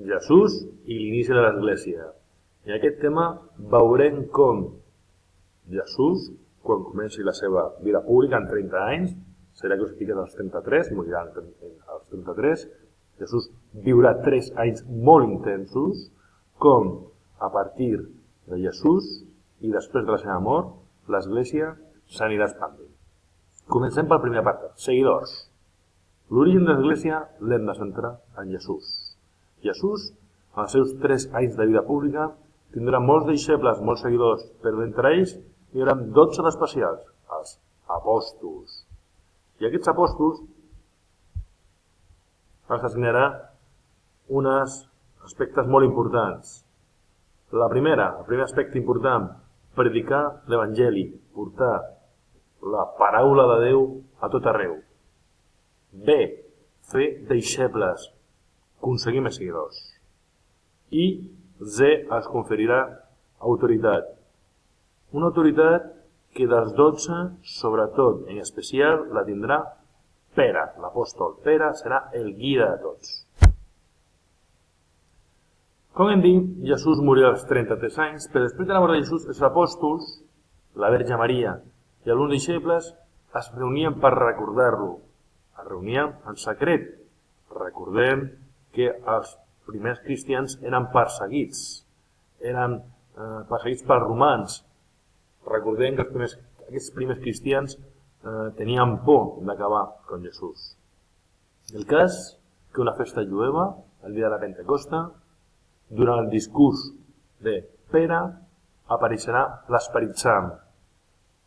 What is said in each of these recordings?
Jesús i l'inici de l'Església. I en aquest tema veurem com Jesús, quan comenci la seva vida pública en 30 anys, serà crucificat als 33, morirà als 33, Jesús viurà 3 anys molt intensos, com a partir de Jesús i després de la seva mort, l'Església s'anirà expandint. Comencem pel primer apartat, seguidors. L'origen de l'Església l'hem de centrar en Jesús. Jesús, en els seus 3 anys de vida pública, tindrà molts deixebles, molts seguidors, però d'entre ells hi haurà 12 d'especials, els apòstols. I aquests apòstols els assenyarà uns aspectes molt importants. El primer aspecte important, predicar l'Evangeli, portar la paraula de Déu a tot arreu. B, fer deixebles, aconseguir més seguidors. I C, es conferirà autoritat. Una autoritat que dels 12, sobretot, en especial, la tindrà Pere, l'apòstol Pere, serà el guia de tots. Com hem dit, Jesús morirà als 33 anys, però després de la mort de Jesús, els apòstols, la Verge Maria i alguns deixebles es reunien per recordar-lo. Es reunien en secret. Recordem que els primers cristians eren perseguits pels romans. Recordem que aquests primers cristians tenien por d'acabar amb Jesús. El cas que una festa jueva, el dia de la Pentecosta, durant el discurs de Pere, apareixerà l'Esperit Sant.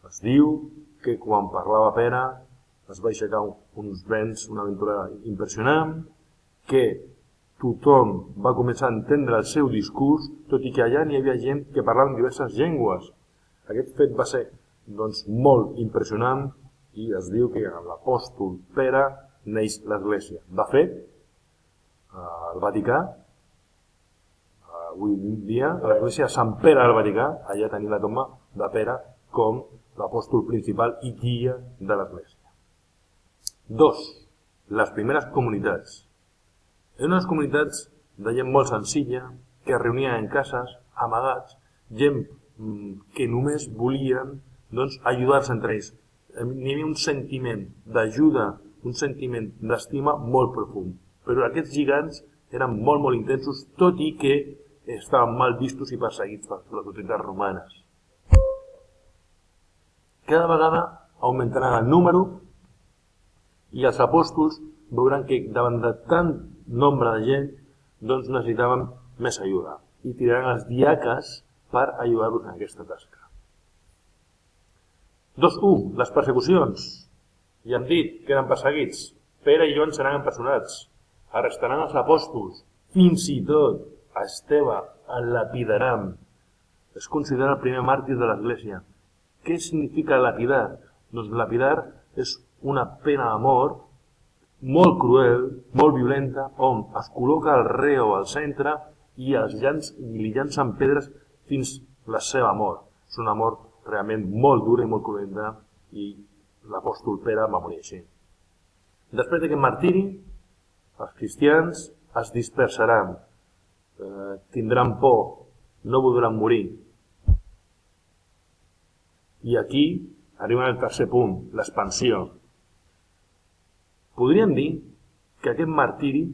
Es diu que quan parlava Pere es va aixecar uns vents, una aventura impressionant, que tothom va començar a entendre el seu discurs, tot i que allà n'hi havia gent que parlava diverses llengües. Aquest fet va ser molt impressionant i es diu que amb l'apòstol Pere neix l'Església. De fet, al Vaticà, avui dia, a l'Església de Sant Pere del Vaticà, allà tenim la tomba de Pere com l'apòstol principal i guia de l'Església. 2. Les primeres comunitats. Eren unes comunitats de gent molt senzilla, que es reunien en cases, amagats, gent que només volien ajudar-se entre ells. N'hi havia un sentiment d'ajuda, un sentiment d'estima molt profund. Però aquests gegants eren molt intensos, tot i que estaven mal vistos i perseguits per les autoritats romanes. Cada vegada augmentaran el número i els apòstols veuran que davant de tant nombre de gent necessitaven més ajuda i tiraran els diaques per ajudar-los en aquesta tasca. 2.1. Les persecucions. Ja hem dit que eren perseguits. Pere i Joan seran empresonats. Arrestaran els apòstols. Fins i tot a Esteve el lapidaran. Es considera el primer màrtir de l'Església. Què significa lapidar? Doncs lapidar és una pena de mort molt cruel, molt violenta, on es col·loca el reo al centre i li llancen pedres fins la seva mort. És una mort realment molt dura i molt cruenta i l'apòstol Pere va morir així. Després d'aquest martiri, els cristians es dispersaran, tindran por, no voldran morir. I aquí arribem al tercer punt, l'expansió. Podríem dir que aquest martiri,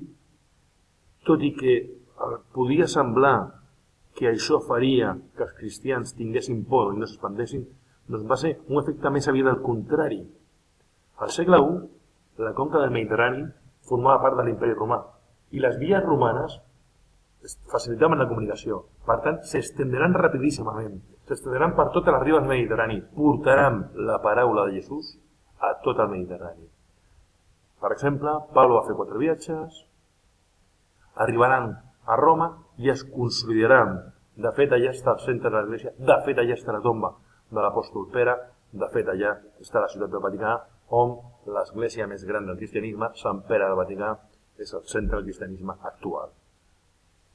tot i que podia semblar que això faria que els cristians tinguessin por i no s'expandessin, doncs va ser un efecte més aviat al contrari. Al segle I, la conca del Mediterrani formava part de l'imperi romà i les vies romanes facilitaven la comunicació. Per tant, s'estendran rapidíssimament, s'estendran per totes les ribes del Mediterrani, portaran la paraula de Jesús a tot el Mediterrani. Per exemple, Pablo va fer 4 viatges, arribaran a Roma i es consolidaran. De fet, allà està el centre de l'Església, de fet, allà està la tomba de l'apòstol Pere, de fet, allà està la ciutat del Vaticà, on l'església més gran del cristianisme, Sant Pere del Vaticà, és el centre del cristianisme actual.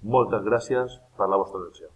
Moltes gràcies per la vostra atenció.